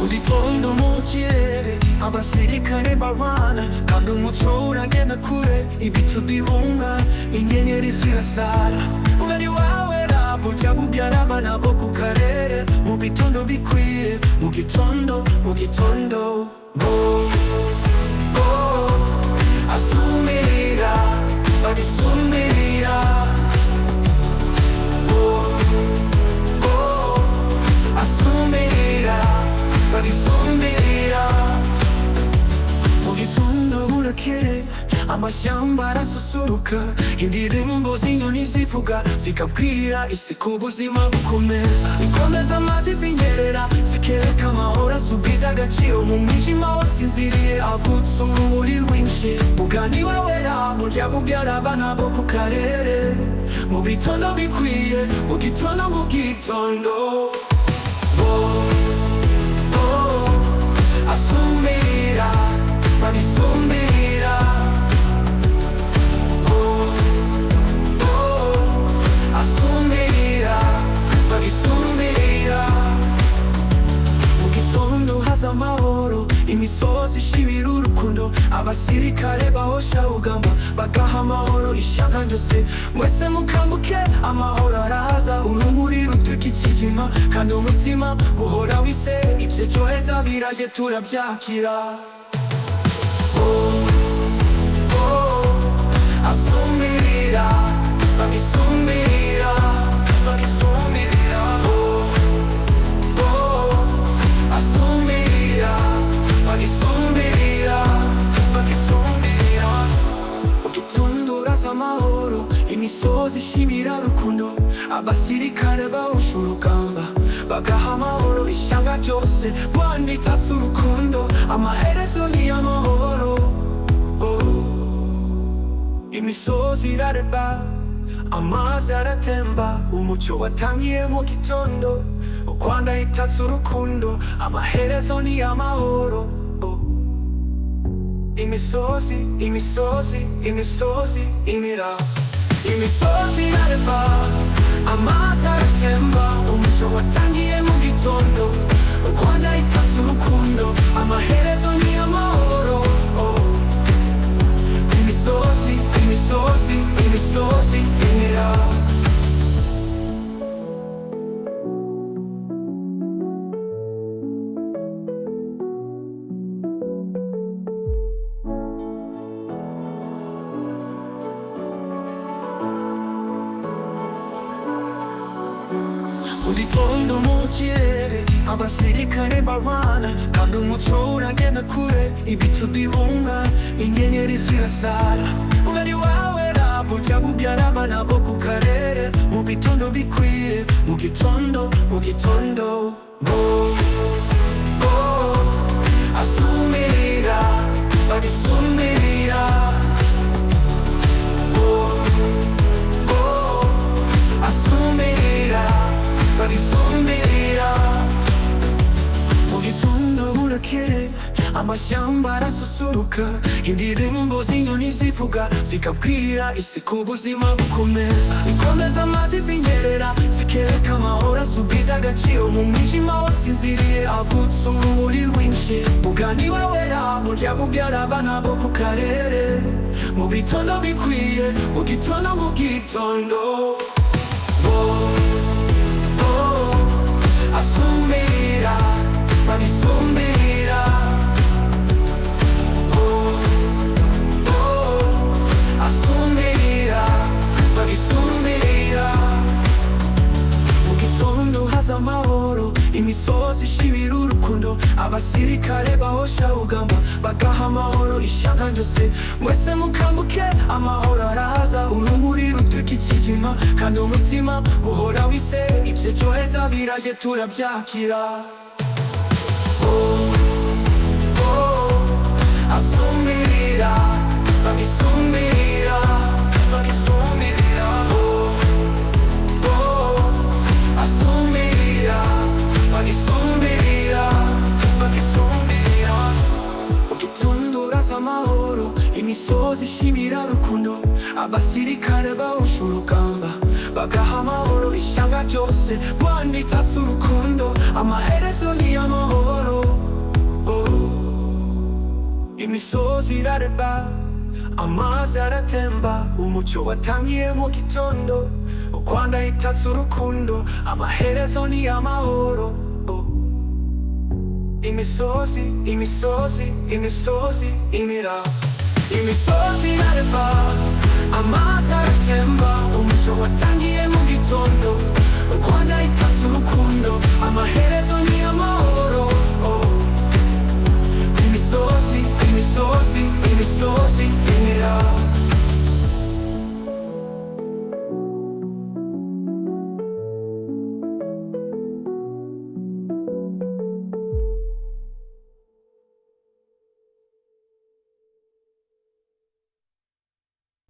Uditondo mu kirere abasirikare barwana kandi umuco uragenda kure ibicu bihunga inyenyeri zirasara umwari wawe burya bubyara abana bo ku karere mu bitondo bikwiye mu gitondo asumirira babisumirira asumirira babisumirira mu gitondo burakeye amashyamba arasusuruka indirimbo z'inyoni zivuga zikabwira isi ko ubuzima bukomeza ikomeza amazi zinyerera zikereka amahoro asubiza agaciro mu mwijima wasinziriye havutse urumuri rwinshi ugani wawera burya bubyara abana bo ku karere mu bitondo bikwiye mu gitondo asumirira babisumbira amahoro imisozi ishibira urukundo abasirikare bahosha ugamba bagaha amahoro ishyanga ryose mwese mukambuke amahoro araza urumuri rutwika ikijima kandi umutima uhora wise ibyo cyoheza biraje turabyakira asumirira babisumbira amahoro imisozi ishimira rukundo abasirikare bahosha urugamba bagaha amahoro ishyanga ryose rwanitatse urukundo amaherezo ni amahoro imisozi irareba amazi aratemba umucyo watangiye mu gitondo u Rwanda itatse urukundo amaherezo ni amahoro imisozi imira imisozi irareba amazi aratemba umucyo watangiye mu gitondo u Rwanda itatse urukundo amaherezo ni amahoro imisozi imira Uditondo mu kirere abasirikare barwana kandi umuco uragenda kure ibicu bihunga inyenyeri zirasara umwari wawe burya bubyara abana bo ku karere mu bitondo bikwiye mu gitondo asumirira babisumirira asumirira babisumbirira mu gitondo burakeye amashyamba arasusuruka indirimbo z'inyoni zivuga zikabwira isi ko ubuzima bukomeza ikomeza amazi zinyerera zikereka amahoro asubiza agaciro mu mwijima wasinziriye havutse urumuri rwinshi ugani wawera burya bubyara abana bo ku karere mu bitondo bikwiye mu gitondo asumirira babisumbira asumirira babisumbira mu gitondo haza amahoro imisozi ishibira urukundo abasirikare bahosha ugamba bagaha amahoro ishyanga ryose mwese mukambuke amahoro araza urumuri rutwika ikijima kandi umutima uhora wise ibyo cyoheza biraje turabyakira asumirira babisumbira asumirira babisumbira ugitondo uraza amahoro imisozi ishimira rukundo abasirikare bahosha urugamba bagaha amahoro ishyanga ryose rwanitatse urukundo amaherezo ni amahoro imisozi irareba, amazi aratemba, umucyo watangiye mu gitondo. U Rwanda itatse urukundo, amaherezo ni amahoro. Imisozi, imisozi, imisozi imira. Imisozi irareba, amazi aratemba, umucyo watangiye mu gitondo. U Rwanda itatse urukundo, amaherezo ni